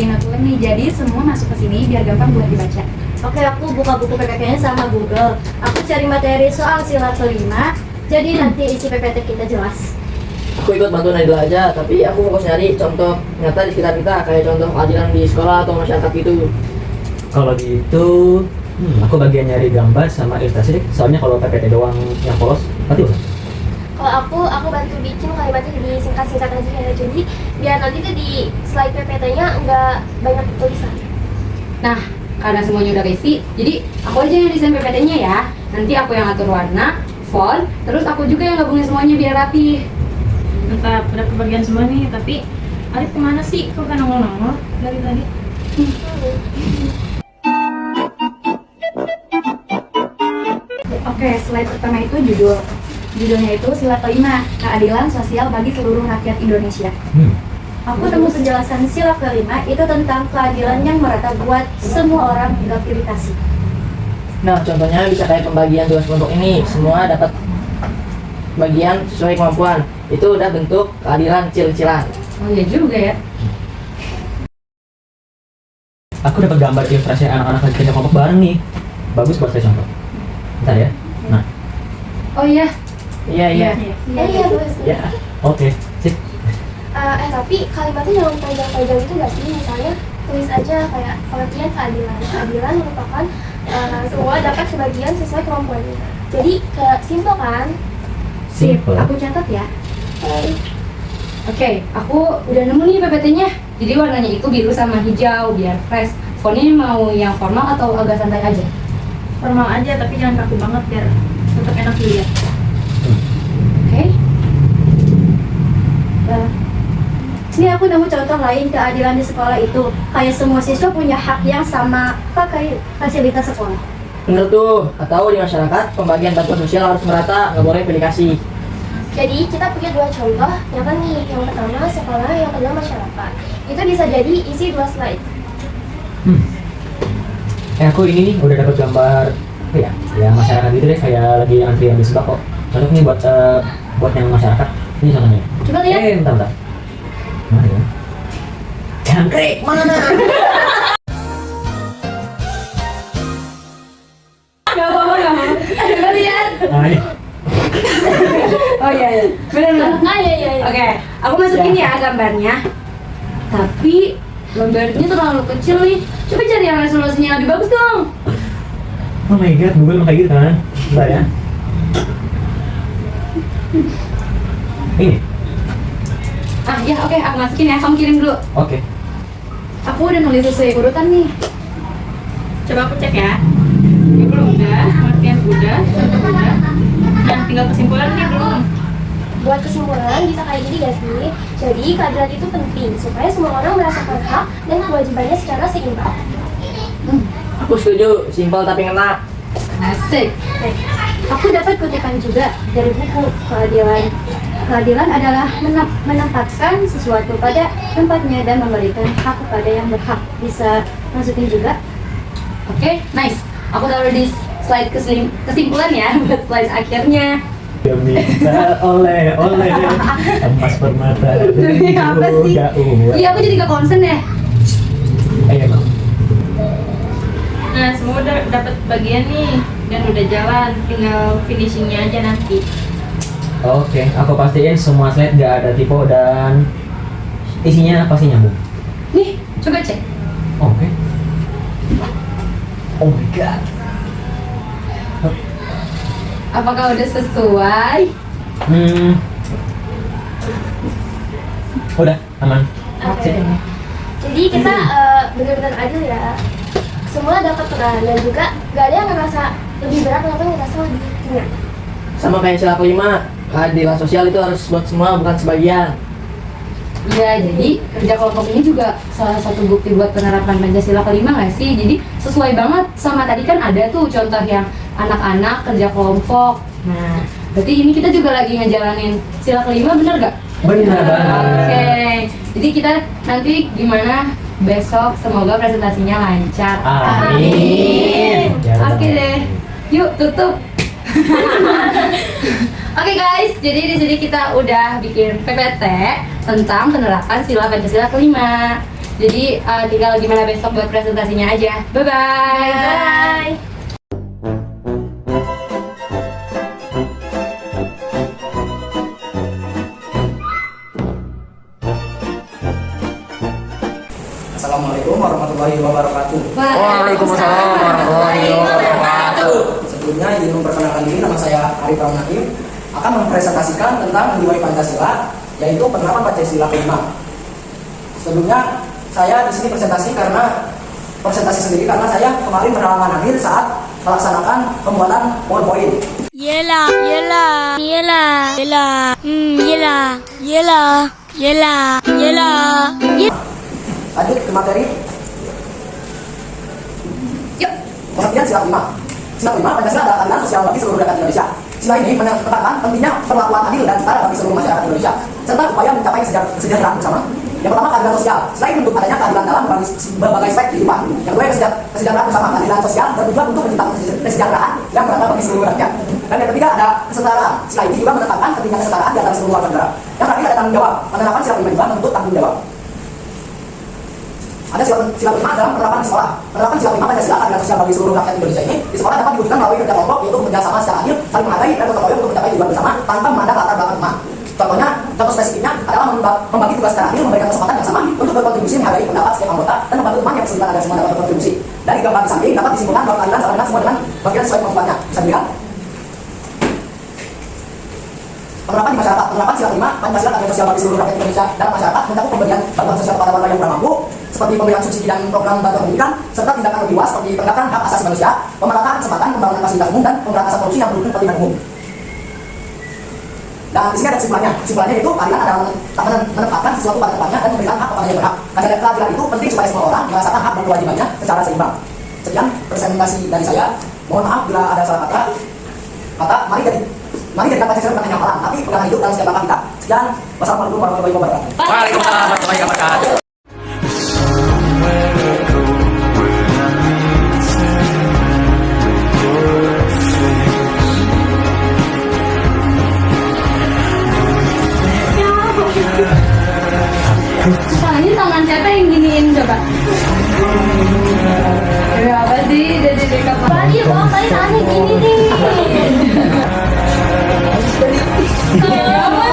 bikin aturan nih, jadi semua masuk ke sini biar gampang buat dibaca. Oke, aku buka buku PPT-nya sama Google. Aku cari materi soal sila kelima, jadi nanti isi PPT kita jelas. Aku ikut bantu Nadila aja, tapi aku fokus nyari contoh nyata di sekitar kita, kayak contoh keadilan di sekolah atau masyarakat gitu. Kalau gitu, aku bagian nyari gambar sama ilustrasi deh. Soalnya kalau PPT doang yang polos, nanti bosan. Kalau aku bantu bikin kalimatnya jadi singkat-singkat aja ya. Jadi biar nanti tuh di slide PPT-nya nggak banyak tulisan. Nah, karena semuanya udah keisi, jadi aku aja yang desain PPT-nya ya. Nanti aku yang atur warna, font, terus aku juga yang gabungin semuanya biar rapi. Mantap, udah kebagian semua nih, tapi Arif kemana sih? Kok kan nongol-nongol dari tadi? Oke, slide pertama itu judulnya itu sila kelima, keadilan sosial bagi seluruh rakyat Indonesia. Aku temu penjelasan sila kelima itu tentang keadilan yang merata buat semua orang, nggak pilih kasih. Nah, contohnya bisa kayak pembagian tugas kelompok ini, semua dapat bagian sesuai kemampuan. Itu udah bentuk keadilan cil-cilan. Oh iya juga ya. Aku dapat gambar ilustrasi anak-anak lagi kerja kelompok bareng nih. Bagus buat saya contoh. Bentar ya. Nah, Oh iya. Iya. Iya, bagus. Ya. oke. Sip. Tapi kalimatnya jangan panjang-panjang itu nggak sih? Misalnya tulis aja kayak pengertian keadilan. Keadilan merupakan semua dapat sebagian sesuai kemampuannya. Jadi simple kan? Sip, Simple. aku catat ya. Oke, aku udah nemu nih PPT-nya. Jadi warnanya itu biru sama hijau biar fresh. Fontnya mau yang formal atau agak santai aja? Formal aja, tapi jangan kaku banget biar tetap enak dilihat. Oke. Ini aku nemu contoh lain keadilan di sekolah itu. Kayak semua siswa punya hak yang sama pakai fasilitas sekolah. Bener tuh, atau di masyarakat pembagian bantuan sosial harus merata, nggak boleh pilih kasih. Jadi kita punya dua contoh, nyata nih. Yang pertama sekolah, yang kedua masyarakat. Itu bisa jadi isi 2 slide. Aku ini nih udah dapat gambar apa ya? Ya masyarakat gitu deh, kayak lagi antrian di sembako. Cocok nih buat yang masyarakat. Ini contohnya. Coba lihat. Bentar. Mana ya? Jangkrik mana? Gak apa-apa. Coba lihat. Nah, ini. Oh iya. Bener. Iya. Oke, aku masukin ya gambarnya. Tapi gambarnya terlalu kecil nih. Coba cari yang resolusinya lebih bagus dong. Oh my god, Google emang kayak gitu kan? Bentar ya. Ini. Ya oke, aku masukin ya. Kamu kirim dulu. Oke. Aku udah nulis sesuai urutan nih. Coba aku cek ya. Ini belum udah, pengertian udah, contoh udah. Nah, tinggal kesimpulan nih belum. Buat kesimpulan bisa kayak gini guys nih. Jadi keadilan itu penting supaya semua orang merasakan hak dan kewajibannya secara seimbang. Aku setuju, simpel tapi ngena. Asik. Aku dapat kutipan juga dari buku keadilan. Keadilan adalah menempatkan sesuatu pada tempatnya dan memberikan hak kepada yang berhak. Bisa masukin juga. Oke, nice. Aku taruh di slide kesimpulan ya buat slide akhirnya. Dia minta oleh emas permata Demi apa sih? Iya, aku jadi gak concern ya. Emang. Nah, semua udah dapat bagian nih dan udah jalan, tinggal finishingnya aja nanti. Oke, aku pastiin semua slide gak ada typo dan isinya pasti nyambung. Nih, coba cek. Oke. Oh my god. Apakah udah sesuai? Udah, aman. Oke. Jadi kita benar-benar adil ya. Semua dapat peran dan juga gak ada yang ngerasa lebih berat ataupun ngerasa lebih ringan. Sama kayak sila kelima, keadilan sosial itu harus buat semua, bukan sebagian. Iya, jadi kerja kelompok ini juga salah satu bukti buat penerapan Pancasila kelima nggak sih? Jadi sesuai banget sama tadi kan ada tuh contoh yang anak-anak kerja kelompok. Nah, berarti ini kita juga lagi ngejalanin sila kelima, bener gak? Benar banget. Oke, jadi kita nanti gimana besok semoga presentasinya lancar. Amin. Oke deh, yuk tutup. Oke guys, jadi di sini kita udah bikin PPT tentang penerapan sila Pancasila kelima. Jadi tinggal gimana besok buat presentasinya aja. Bye bye. Bye. Assalamualaikum warahmatullahi wabarakatuh. Waalaikumsalam warahmatullahi wabarakatuh. Sebelumnya izin memperkenalkan diri, nama saya Arif Rahmanim akan mempresentasikan tentang menjiwai Pancasila, yaitu penerapan Pancasila kelima. Sebelumnya saya di sini presentasi sendiri karena saya kemarin berhalangan hadir saat melaksanakan pembuatan PowerPoint. Yelah, yelah, yelah, yelah, yelah, yelah, yelah, yelah. Lanjut ke materi. Yuk, pengertian sila 5. Sila 5, Pancasila adalah keadilan sosial bagi seluruh rakyat Indonesia. Sila ini menekankan pentingnya perlakuan adil dan setara bagi seluruh masyarakat Indonesia, serta upaya mencapai kesejahteraan bersama. Yang pertama, keadilan sosial. Selain bentuk adanya keadilan dalam berbagai aspek kehidupan. Yang kedua, kesejahteraan bersama. Keadilan sosial bertujuan untuk menciptakan kesejahteraan yang merata bagi seluruh rakyat. Dan yang ketiga, ada kesetaraan. Sila ini juga menetapkan pentingnya kesetaraan di antara seluruh warga negara. Yang terakhir, ada tanggung jawab. Penerapan sila 5 juga menuntut tanggung jawab. Ada sila 5 dalam penerapan di sekolah. Penerapan sila 5 Pancasila keadilan sosial bagi seluruh rakyat Indonesia ini di sekolah dapat diwujudkan melalui kerja kelompok, yaitu bekerja sama secara adil, saling menghargai dan gotong royong untuk mencapai tujuan bersama tanpa memandang latar belakang emak. Contoh spesifiknya adalah membagi tugas secara adil, memberikan kesempatan yang sama untuk berkontribusi, menghargai pendapat setiap anggota dan membantu teman yang kesulitan agar semua dapat berkontribusi. Dari gambar di samping dapat disimpulkan bahwa keadilan sama dengan semua dengan bagian sesuai kemampuannya. Bisa dilihat. Penerapan di masyarakat. Penerapan sila 5 Pancasila keadilan sosial bagi seluruh rakyat Indonesia dalam masyarakat mencakup pemberian bantuan sosial kepada warga yang kurang mampu, seperti pemberian subsidi dan program bantuan pendidikan, serta tindakan lebih luas seperti penegakan hak asasi manusia, pemerataan kesempatan, pembangunan fasilitas umum, dan pemberantasan korupsi yang mendukung kepentingan umum. Dan di sini ada kesimpulannya. Kesimpulannya itu keadilan adalah menetapkan sesuatu pada tempatnya dan memberikan hak kepada yang berhak. Keadilan itu penting supaya semua orang merasakan hak dan kewajibannya secara seimbang. Sekian presentasi dari saya. Mohon maaf bila ada salah kata. Mari jadikan Pancasila bukan hanya hafalan, tapi pegangan hidup dalam setiap langkah kita. Sekian. Wassalamualaikum warahmatullahi wabarakatuh. Waalaikumsalam warahmatullahi wabarakatuh. Ini tangan siapa yang giniin coba? Ya apa sih? Jadi dekat. Tadi bang, tadi tangannya gini nih. Apa